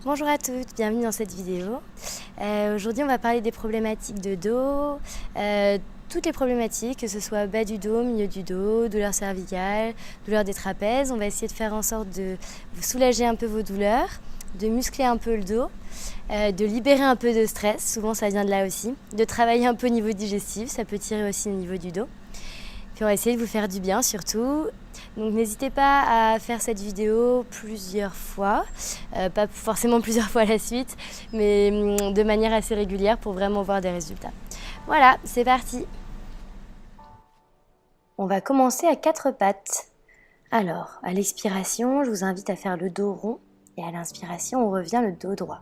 Bonjour à toutes, bienvenue dans cette vidéo. Aujourd'hui on va parler des problématiques de dos, toutes les problématiques, que ce soit bas du dos, milieu du dos, douleur cervicale, douleur des trapèzes. On va essayer de faire en sorte de vous soulager un peu vos douleurs, de muscler un peu le dos, de libérer un peu de stress, souvent ça vient de là aussi, de travailler un peu au niveau digestif, ça peut tirer aussi au niveau du dos. Puis on va essayer de vous faire du bien surtout. Donc n'hésitez pas à faire cette vidéo plusieurs fois, pas forcément plusieurs fois à la suite, mais de manière assez régulière pour vraiment voir des résultats. Voilà, c'est parti. On va commencer à 4 pattes. Alors, à l'expiration, je vous invite à faire le dos rond et à l'inspiration, on revient le dos droit.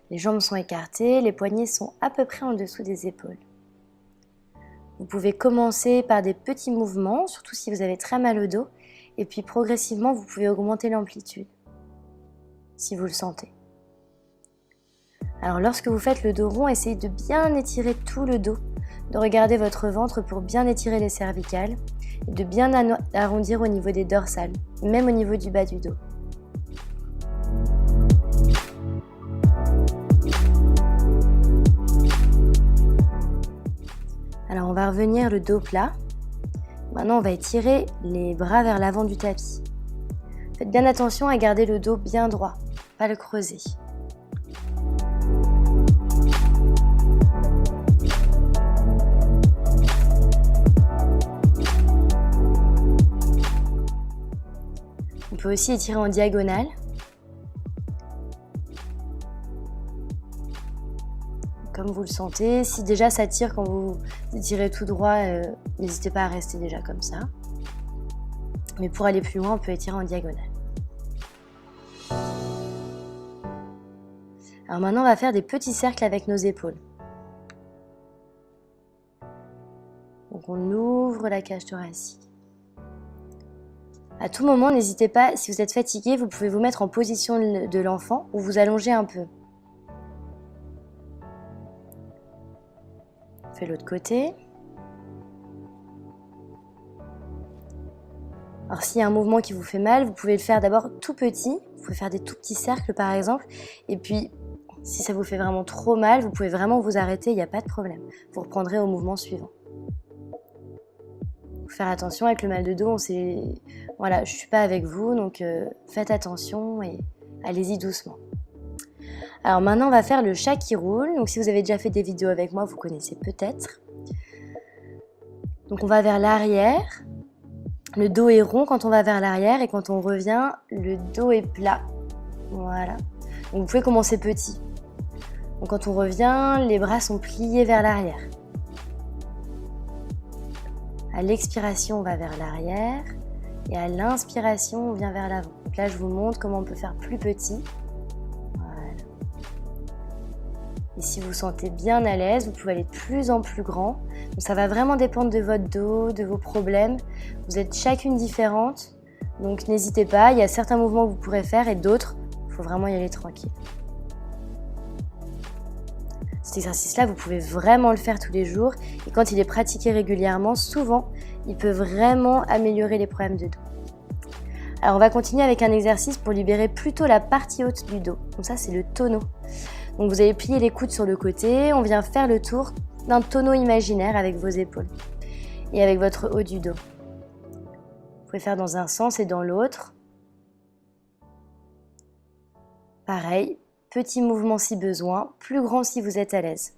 Les jambes sont écartées, les poignets sont à peu près en dessous des épaules. Vous pouvez commencer par des petits mouvements, surtout si vous avez très mal au dos, et puis progressivement, vous pouvez augmenter l'amplitude, si vous le sentez. Alors lorsque vous faites le dos rond, essayez de bien étirer tout le dos, de regarder votre ventre pour bien étirer les cervicales, et de bien arrondir au niveau des dorsales, même au niveau du bas du dos. Alors on va revenir le dos plat. Maintenant on va étirer les bras vers l'avant du tapis. Faites bien attention à garder le dos bien droit, pas le creuser. On peut aussi étirer en diagonale. Comme vous le sentez, si déjà ça tire quand vous étirez tout droit, n'hésitez pas à rester déjà comme ça. Mais pour aller plus loin, on peut étirer en diagonale. Alors maintenant, on va faire des petits cercles avec nos épaules. Donc on ouvre la cage thoracique. À tout moment, n'hésitez pas, si vous êtes fatigué, vous pouvez vous mettre en position de l'enfant ou vous allonger un peu. On fait l'autre côté. Alors s'il y a un mouvement qui vous fait mal, vous pouvez le faire d'abord tout petit. Vous pouvez faire des tout petits cercles par exemple. Et puis, si ça vous fait vraiment trop mal, vous pouvez vraiment vous arrêter, il n'y a pas de problème. Vous reprendrez au mouvement suivant. Faut faire attention avec le mal de dos, voilà, je ne suis pas avec vous, donc faites attention et allez-y doucement. Alors maintenant, on va faire le chat qui roule. Donc si vous avez déjà fait des vidéos avec moi, vous connaissez peut-être. Donc on va vers l'arrière. Le dos est rond quand on va vers l'arrière et quand on revient, le dos est plat. Voilà. Donc vous pouvez commencer petit. Donc quand on revient, les bras sont pliés vers l'arrière. À l'expiration, on va vers l'arrière. Et à l'inspiration, on vient vers l'avant. Donc là, je vous montre comment on peut faire plus petit. Et si vous vous sentez bien à l'aise, vous pouvez aller de plus en plus grand. Donc ça va vraiment dépendre de votre dos, de vos problèmes. Vous êtes chacune différente, donc n'hésitez pas. Il y a certains mouvements que vous pourrez faire et d'autres, il faut vraiment y aller tranquille. Cet exercice-là, vous pouvez vraiment le faire tous les jours. Et quand il est pratiqué régulièrement, souvent, il peut vraiment améliorer les problèmes de dos. Alors on va continuer avec un exercice pour libérer plutôt la partie haute du dos. Donc ça, c'est le tonneau. Donc vous allez plier les coudes sur le côté, on vient faire le tour d'un tonneau imaginaire avec vos épaules et avec votre haut du dos. Vous pouvez faire dans un sens et dans l'autre. Pareil, petit mouvement si besoin, plus grand si vous êtes à l'aise.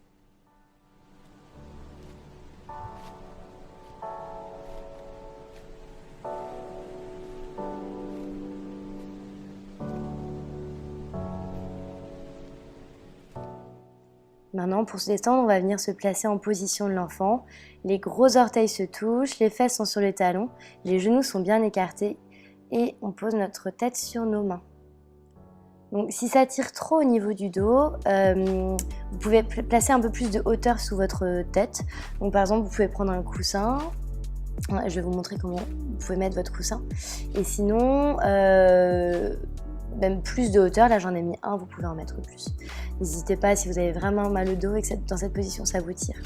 Maintenant, pour se détendre, on va venir se placer en position de l'enfant. Les gros orteils se touchent, les fesses sont sur les talons, les genoux sont bien écartés et on pose notre tête sur nos mains. Donc, si ça tire trop au niveau du dos, vous pouvez placer un peu plus de hauteur sous votre tête. Donc, par exemple, vous pouvez prendre un coussin. Je vais vous montrer comment vous pouvez mettre votre coussin. Et sinon, même plus de hauteur, là j'en ai mis un, vous pouvez en mettre plus. N'hésitez pas si vous avez vraiment mal au dos et que dans cette position ça vous tire.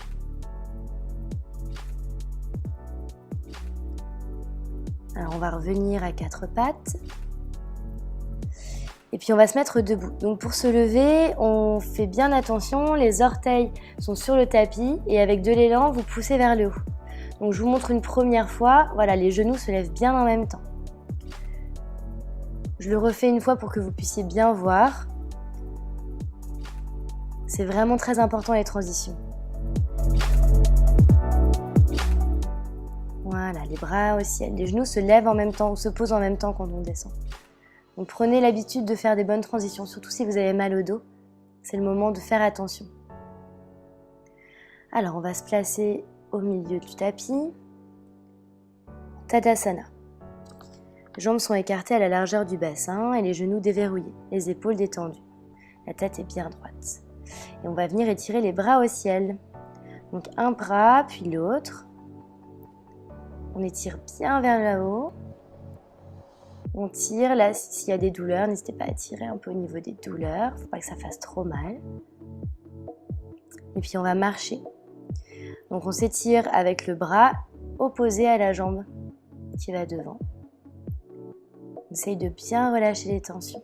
Alors on va revenir à 4 pattes. Et puis on va se mettre debout. Donc pour se lever, on fait bien attention, les orteils sont sur le tapis et avec de l'élan, vous poussez vers le haut. Donc je vous montre une première fois, voilà, les genoux se lèvent bien en même temps. Je le refais une fois pour que vous puissiez bien voir. C'est vraiment très important les transitions. Voilà, les bras au ciel, les genoux se lèvent en même temps ou se posent en même temps quand on descend. Donc prenez l'habitude de faire des bonnes transitions, surtout si vous avez mal au dos. C'est le moment de faire attention. Alors on va se placer au milieu du tapis. Tadasana. Les jambes sont écartées à la largeur du bassin et les genoux déverrouillés, les épaules détendues. La tête est bien droite. Et on va venir étirer les bras au ciel. Donc un bras puis l'autre. On étire bien vers là-haut. On tire, là, s'il y a des douleurs, n'hésitez pas à tirer un peu au niveau des douleurs. Il ne faut pas que ça fasse trop mal. Et puis on va marcher. Donc on s'étire avec le bras opposé à la jambe qui va devant. On essaye de bien relâcher les tensions.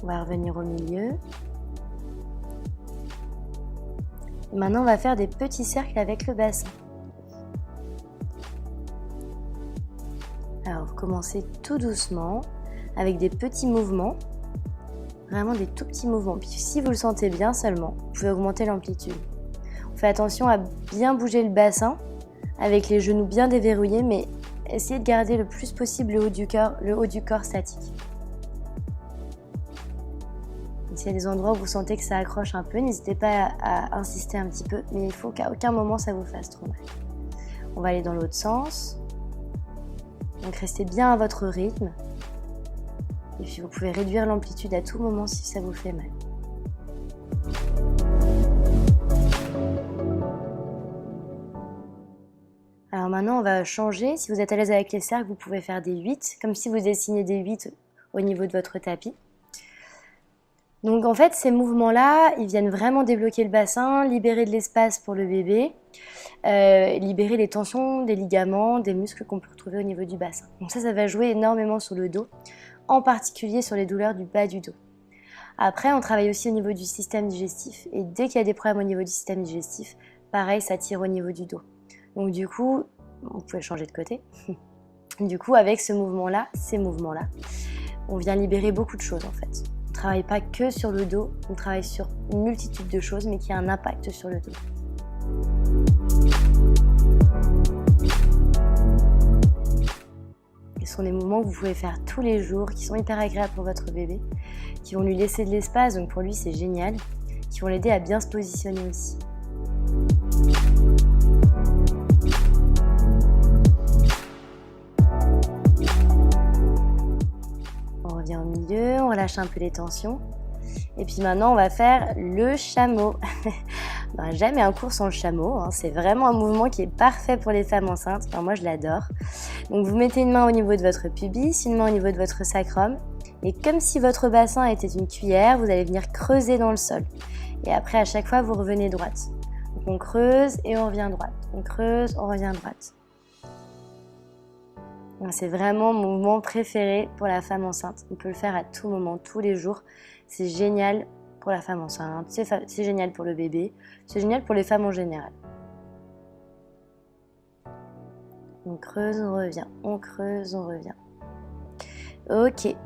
On va revenir au milieu. Et maintenant, on va faire des petits cercles avec le bassin. Alors, vous commencez tout doucement, avec des petits mouvements. Vraiment des tout petits mouvements. Puis si vous le sentez bien seulement, vous pouvez augmenter l'amplitude. On fait attention à bien bouger le bassin, avec les genoux bien déverrouillés, mais essayez de garder le plus possible le haut du corps statique. S'il y a des endroits où vous sentez que ça accroche un peu, n'hésitez pas à insister un petit peu, mais il faut qu'à aucun moment ça vous fasse trop mal. On va aller dans l'autre sens. Donc restez bien à votre rythme. Et puis vous pouvez réduire l'amplitude à tout moment si ça vous fait mal. Alors maintenant on va changer. Si vous êtes à l'aise avec les cercles, vous pouvez faire des 8, comme si vous dessiniez des 8 au niveau de votre tapis. Donc en fait, ces mouvements-là, ils viennent vraiment débloquer le bassin, libérer de l'espace pour le bébé, libérer les tensions des ligaments, des muscles qu'on peut retrouver au niveau du bassin. Donc ça va jouer énormément sur le dos, en particulier sur les douleurs du bas du dos. Après, on travaille aussi au niveau du système digestif, et dès qu'il y a des problèmes au niveau du système digestif, pareil, ça tire au niveau du dos. Donc du coup, vous pouvez changer de côté. Du coup, avec ce mouvement-là, ces mouvements-là, on vient libérer beaucoup de choses en fait. On ne travaille pas que sur le dos, on travaille sur une multitude de choses, mais qui a un impact sur le dos. Ce sont des mouvements que vous pouvez faire tous les jours, qui sont hyper agréables pour votre bébé, qui vont lui laisser de l'espace, donc pour lui c'est génial, qui vont l'aider à bien se positionner aussi. On revient au milieu, on relâche un peu les tensions. Et puis maintenant, on va faire le chameau. Ben, jamais un cours sans le chameau, hein. C'est vraiment un mouvement qui est parfait pour les femmes enceintes. Enfin, moi, je l'adore. Donc, vous mettez une main au niveau de votre pubis, une main au niveau de votre sacrum. Et comme si votre bassin était une cuillère, vous allez venir creuser dans le sol. Et après, à chaque fois, vous revenez droite. Donc, on creuse et on revient droite. On creuse, on revient droite. C'est vraiment mon mouvement préféré pour la femme enceinte. On peut le faire à tout moment, tous les jours. C'est génial pour la femme enceinte, c'est génial pour le bébé, c'est génial pour les femmes en général. On creuse, on revient, on creuse, on revient. Ok.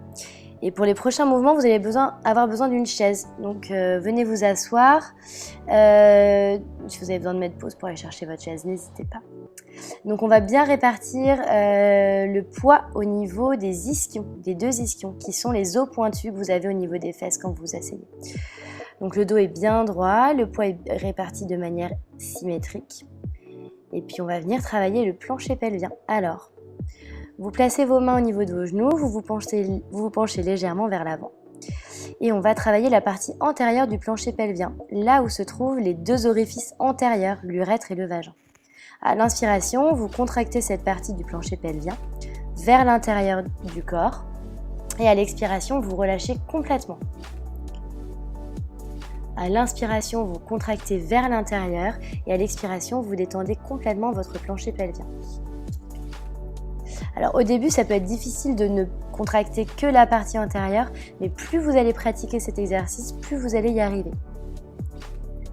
Et pour les prochains mouvements, vous allez avoir besoin d'une chaise. Donc venez vous asseoir. Si vous avez besoin de mettre pause pour aller chercher votre chaise, n'hésitez pas. Donc on va bien répartir le poids au niveau des ischions, des deux ischions, qui sont les os pointus que vous avez au niveau des fesses quand vous vous asseyez. Donc le dos est bien droit, le poids est réparti de manière symétrique. Et puis on va venir travailler le plancher pelvien. Alors, vous placez vos mains au niveau de vos genoux, vous vous penchez légèrement vers l'avant. Et on va travailler la partie antérieure du plancher pelvien, là où se trouvent les deux orifices antérieurs, l'urètre et le vagin. À l'inspiration, vous contractez cette partie du plancher pelvien vers l'intérieur du corps. Et à l'expiration, vous relâchez complètement. À l'inspiration, vous contractez vers l'intérieur et à l'expiration, vous détendez complètement votre plancher pelvien. Alors au début, ça peut être difficile de ne contracter que la partie antérieure, mais plus vous allez pratiquer cet exercice, plus vous allez y arriver.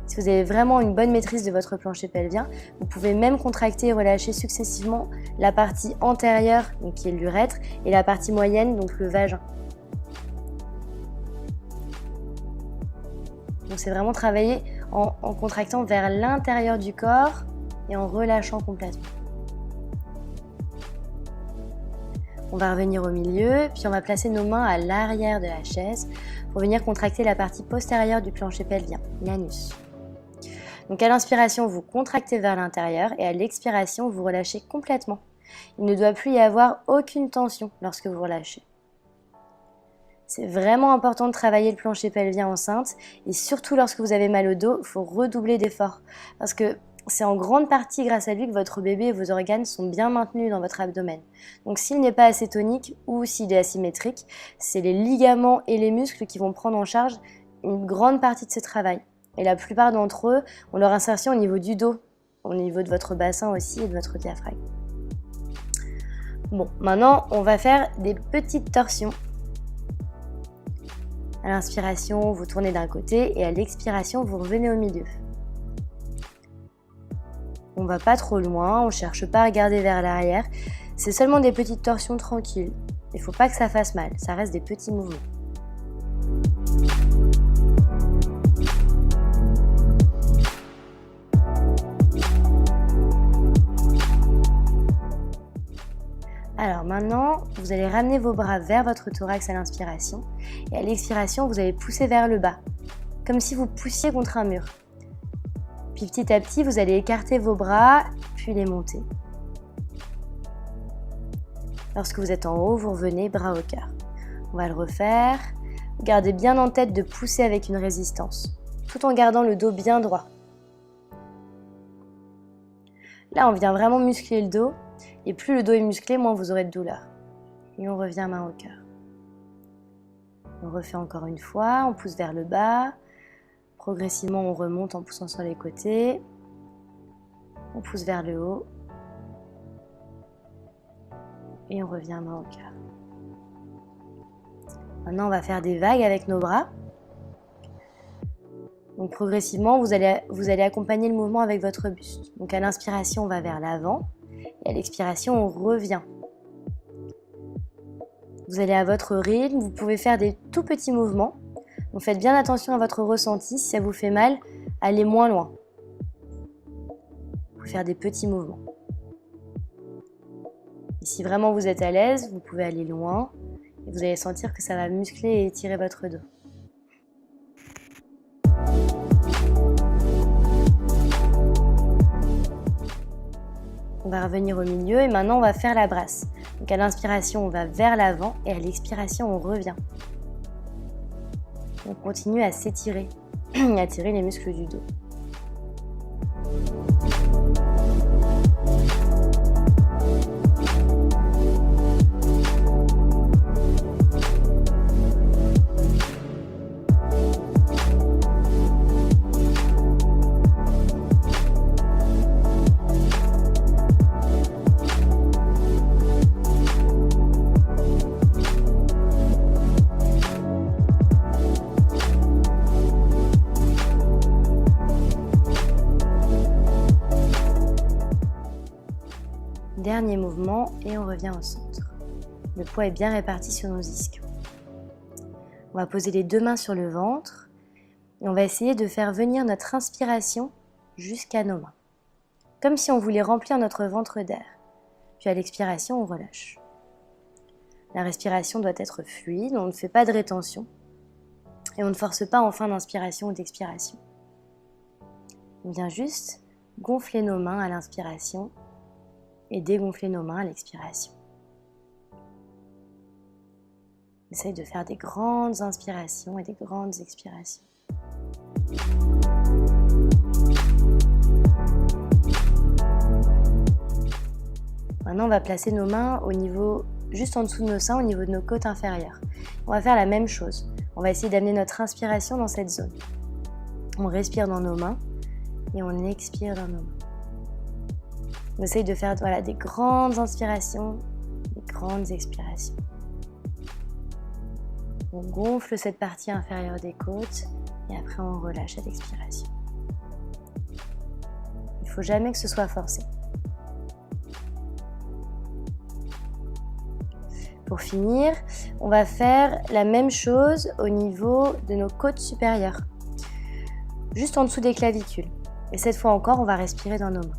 Si vous avez vraiment une bonne maîtrise de votre plancher pelvien, vous pouvez même contracter et relâcher successivement la partie antérieure, donc qui est l'urètre, et la partie moyenne, donc le vagin. Donc c'est vraiment travailler en contractant vers l'intérieur du corps et en relâchant complètement. On va revenir au milieu, puis on va placer nos mains à l'arrière de la chaise pour venir contracter la partie postérieure du plancher pelvien, l'anus. Donc à l'inspiration, vous contractez vers l'intérieur et à l'expiration, vous relâchez complètement. Il ne doit plus y avoir aucune tension lorsque vous relâchez. C'est vraiment important de travailler le plancher pelvien enceinte et surtout lorsque vous avez mal au dos, il faut redoubler d'efforts parce que c'est en grande partie grâce à lui que votre bébé et vos organes sont bien maintenus dans votre abdomen. Donc s'il n'est pas assez tonique ou s'il est asymétrique, c'est les ligaments et les muscles qui vont prendre en charge une grande partie de ce travail. Et la plupart d'entre eux ont leur insertion au niveau du dos, au niveau de votre bassin aussi et de votre diaphragme. Bon, maintenant on va faire des petites torsions. À l'inspiration, vous tournez d'un côté et à l'expiration, vous revenez au milieu. On ne va pas trop loin, on ne cherche pas à regarder vers l'arrière. C'est seulement des petites torsions tranquilles. Il ne faut pas que ça fasse mal, ça reste des petits mouvements. Alors maintenant, vous allez ramener vos bras vers votre thorax à l'inspiration et à l'expiration, vous allez pousser vers le bas, comme si vous poussiez contre un mur. Puis petit à petit, vous allez écarter vos bras, puis les monter. Lorsque vous êtes en haut, vous revenez bras au cœur. On va le refaire. Gardez bien en tête de pousser avec une résistance, tout en gardant le dos bien droit. Là, on vient vraiment muscler le dos. Et plus le dos est musclé, moins vous aurez de douleur. Et on revient main au cœur. On refait encore une fois, on pousse vers le bas. Progressivement, on remonte en poussant sur les côtés. On pousse vers le haut. Et on revient main au cœur. Maintenant, on va faire des vagues avec nos bras. Donc progressivement, vous allez accompagner le mouvement avec votre buste. Donc à l'inspiration, on va vers l'avant. Et à l'expiration, on revient. Vous allez à votre rythme, vous pouvez faire des tout petits mouvements. Donc faites bien attention à votre ressenti. Si ça vous fait mal, allez moins loin. Vous pouvez faire des petits mouvements. Et si vraiment vous êtes à l'aise, vous pouvez aller loin. Et vous allez sentir que ça va muscler et étirer votre dos. On va revenir au milieu et maintenant on va faire la brasse. Donc à l'inspiration, on va vers l'avant et à l'expiration, on revient. On continue à s'étirer et à tirer les muscles du dos. Dernier mouvement et on revient au centre. Le poids est bien réparti sur nos ischios. On va poser les deux mains sur le ventre et on va essayer de faire venir notre inspiration jusqu'à nos mains. Comme si on voulait remplir notre ventre d'air. Puis à l'expiration, on relâche. La respiration doit être fluide, on ne fait pas de rétention et on ne force pas en fin d'inspiration ou d'expiration. On vient juste gonfler nos mains à l'inspiration et dégonfler nos mains à l'expiration. Essaye de faire des grandes inspirations et des grandes expirations. Maintenant, on va placer nos mains au niveau juste en dessous de nos seins, au niveau de nos côtes inférieures. On va faire la même chose. On va essayer d'amener notre inspiration dans cette zone. On respire dans nos mains et on expire dans nos mains. On essaye de faire des grandes inspirations, des grandes expirations. On gonfle cette partie inférieure des côtes et après on relâche à l'expiration. Il ne faut jamais que ce soit forcé. Pour finir, on va faire la même chose au niveau de nos côtes supérieures, juste en dessous des clavicules. Et cette fois encore, on va respirer dans nos mains.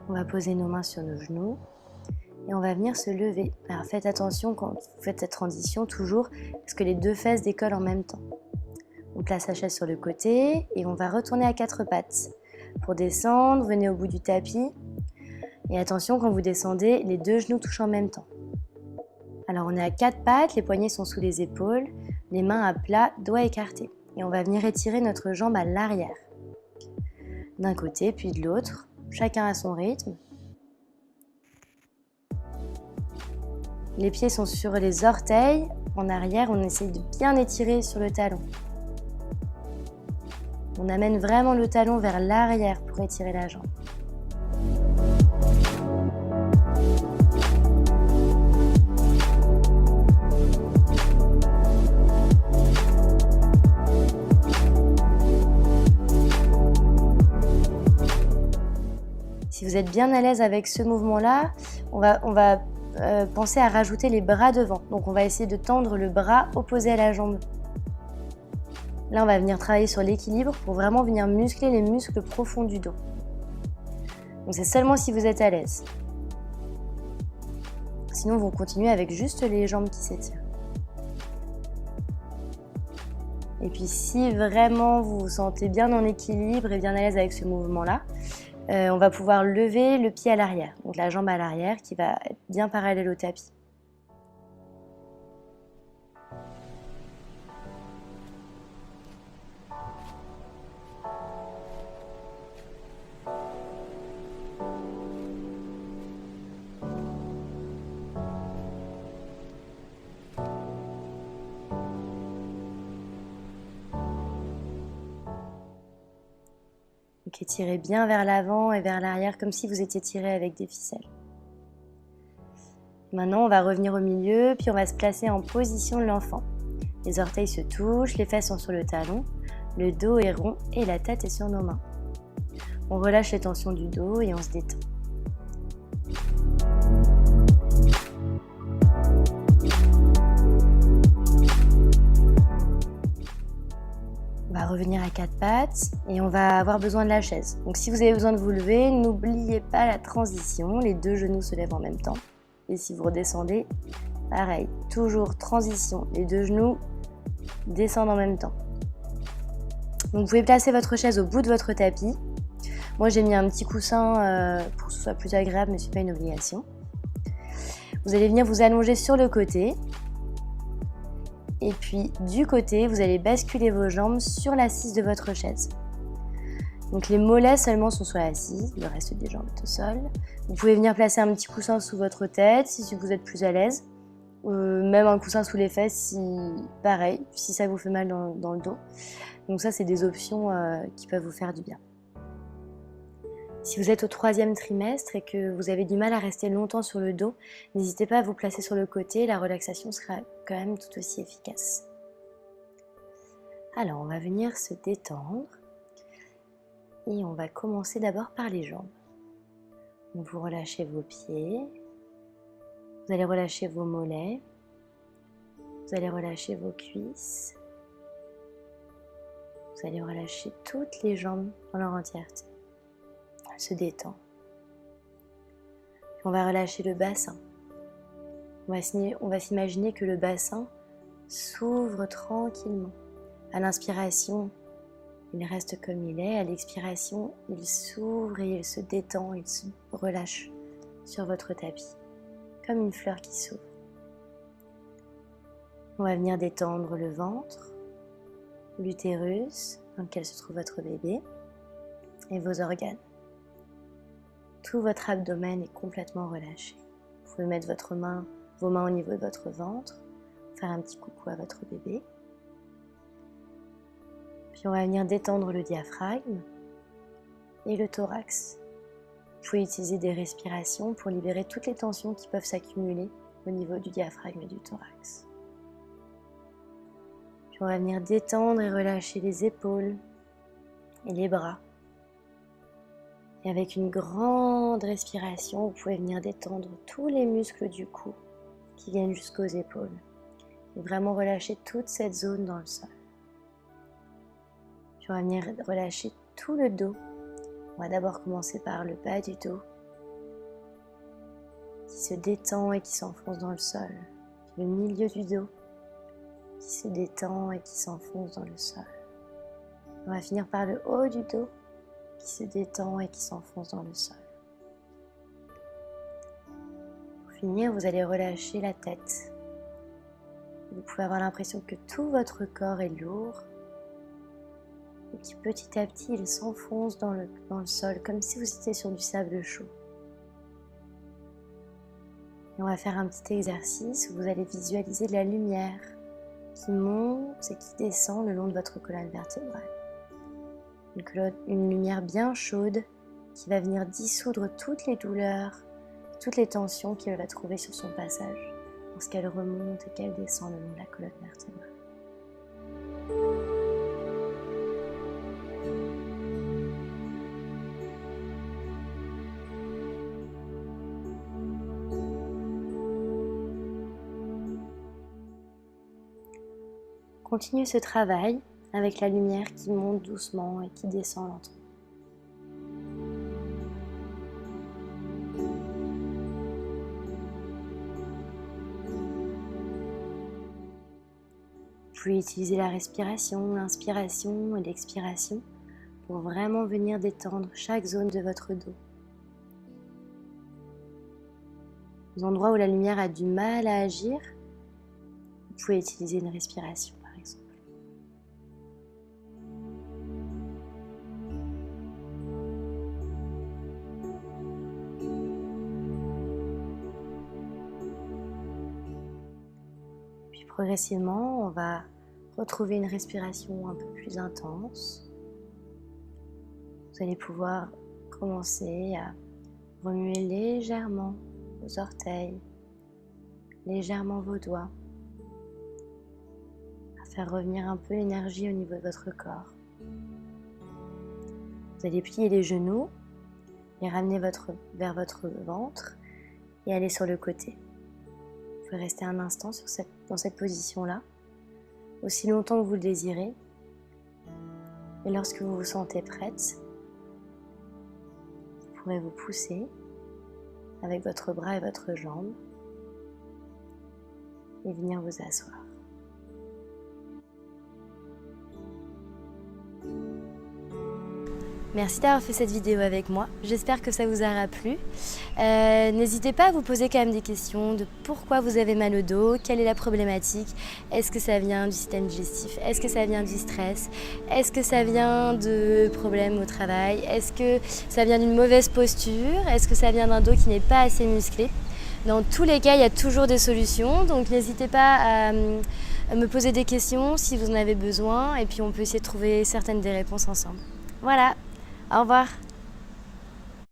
On va poser nos mains sur nos genoux et on va venir se lever. Alors faites attention quand vous faites cette transition toujours parce que les deux fesses décollent en même temps. On place la chaise sur le côté et on va retourner à quatre pattes. Pour descendre, venez au bout du tapis et attention quand vous descendez, les deux genoux touchent en même temps. Alors on est à quatre pattes, les poignets sont sous les épaules, les mains à plat, doigts écartés. Et on va venir étirer notre jambe à l'arrière. D'un côté puis de l'autre. Chacun à son rythme. Les pieds sont sur les orteils. En arrière, on essaye de bien étirer sur le talon. On amène vraiment le talon vers l'arrière pour étirer la jambe. Si vous êtes bien à l'aise avec ce mouvement-là, on va penser à rajouter les bras devant. Donc on va essayer de tendre le bras opposé à la jambe. Là, on va venir travailler sur l'équilibre pour vraiment venir muscler les muscles profonds du dos. Donc c'est seulement si vous êtes à l'aise. Sinon, vous continuez avec juste les jambes qui s'étirent. Et puis si vraiment vous vous sentez bien en équilibre et bien à l'aise avec ce mouvement-là, on va pouvoir lever le pied à l'arrière, donc la jambe à l'arrière qui va être bien parallèle au tapis. Donc étirez bien vers l'avant et vers l'arrière comme si vous étiez tiré avec des ficelles. Maintenant, on va revenir au milieu, puis on va se placer en position de l'enfant. Les orteils se touchent, les fesses sont sur le talon, le dos est rond et la tête est sur nos mains. On relâche les tensions du dos et on se détend. On va revenir à quatre pattes et on va avoir besoin de la chaise. Donc si vous avez besoin de vous lever, n'oubliez pas la transition, les deux genoux se lèvent en même temps. Et si vous redescendez, pareil, toujours transition, les deux genoux descendent en même temps. Donc vous pouvez placer votre chaise au bout de votre tapis. Moi j'ai mis un petit coussin pour que ce soit plus agréable, mais ce n'est pas une obligation. Vous allez venir vous allonger sur le côté. Et puis du côté, vous allez basculer vos jambes sur l'assise de votre chaise. Donc les mollets seulement sont sur l'assise, le reste des jambes est au sol. Vous pouvez venir placer un petit coussin sous votre tête si vous êtes plus à l'aise. Même un coussin sous les fesses, si ça vous fait mal dans le dos. Donc ça, c'est des options qui peuvent vous faire du bien. Si vous êtes au 3e trimestre et que vous avez du mal à rester longtemps sur le dos, n'hésitez pas à vous placer sur le côté, la relaxation sera quand même tout aussi efficace. Alors, on va venir se détendre et on va commencer d'abord par les jambes. Donc, vous relâchez vos pieds, vous allez relâcher vos mollets, vous allez relâcher vos cuisses, vous allez relâcher toutes les jambes dans leur entièreté. Se détend. On va relâcher le bassin. On va s'imaginer que le bassin s'ouvre tranquillement. À l'inspiration, il reste comme il est. À l'expiration, il s'ouvre et il se détend, il se relâche sur votre tapis, comme une fleur qui s'ouvre. On va venir détendre le ventre, l'utérus dans lequel se trouve votre bébé et vos organes. Tout votre abdomen est complètement relâché. Vous pouvez mettre vos mains au niveau de votre ventre, faire un petit coucou à votre bébé. Puis on va venir détendre le diaphragme et le thorax. Vous pouvez utiliser des respirations pour libérer toutes les tensions qui peuvent s'accumuler au niveau du diaphragme et du thorax. Puis on va venir détendre et relâcher les épaules et les bras. Et avec une grande respiration, vous pouvez venir détendre tous les muscles du cou qui viennent jusqu'aux épaules. Et vraiment relâcher toute cette zone dans le sol. Puis on va venir relâcher tout le dos. On va d'abord commencer par le bas du dos qui se détend et qui s'enfonce dans le sol. Puis le milieu du dos qui se détend et qui s'enfonce dans le sol. On va finir par le haut du dos qui se détend et qui s'enfonce dans le sol. Pour finir, vous allez relâcher la tête. Vous pouvez avoir l'impression que tout votre corps est lourd et que petit à petit il s'enfonce dans le sol comme si vous étiez sur du sable chaud. Et on va faire un petit exercice où vous allez visualiser de la lumière qui monte et qui descend le long de votre colonne vertébrale. Une lumière bien chaude qui va venir dissoudre toutes les douleurs, toutes les tensions qu'elle va trouver sur son passage lorsqu'elle remonte et qu'elle descend le long de la colonne vertébrale. Continuez ce travail avec la lumière qui monte doucement et qui descend lentement. Vous pouvez utiliser la respiration, l'inspiration et l'expiration pour vraiment venir détendre chaque zone de votre dos. Aux endroits où la lumière a du mal à agir, vous pouvez utiliser une respiration. Progressivement, on va retrouver une respiration un peu plus intense. Vous allez pouvoir commencer à remuer légèrement vos orteils, légèrement vos doigts, à faire revenir un peu l'énergie au niveau de votre corps. Vous allez plier les genoux, les ramener vers votre ventre et aller sur le côté. Vous pouvez rester un instant dans cette position-là, aussi longtemps que vous le désirez. Et lorsque vous vous sentez prête, vous pourrez vous pousser avec votre bras et votre jambe et venir vous asseoir. Merci d'avoir fait cette vidéo avec moi, j'espère que ça vous aura plu. N'hésitez pas à vous poser quand même des questions de pourquoi vous avez mal au dos, quelle est la problématique, est-ce que ça vient du système digestif, est-ce que ça vient du stress, est-ce que ça vient de problèmes au travail, est-ce que ça vient d'une mauvaise posture, est-ce que ça vient d'un dos qui n'est pas assez musclé. Dans tous les cas, il y a toujours des solutions, donc n'hésitez pas à me poser des questions si vous en avez besoin et puis on peut essayer de trouver certaines des réponses ensemble. Voilà. Au revoir.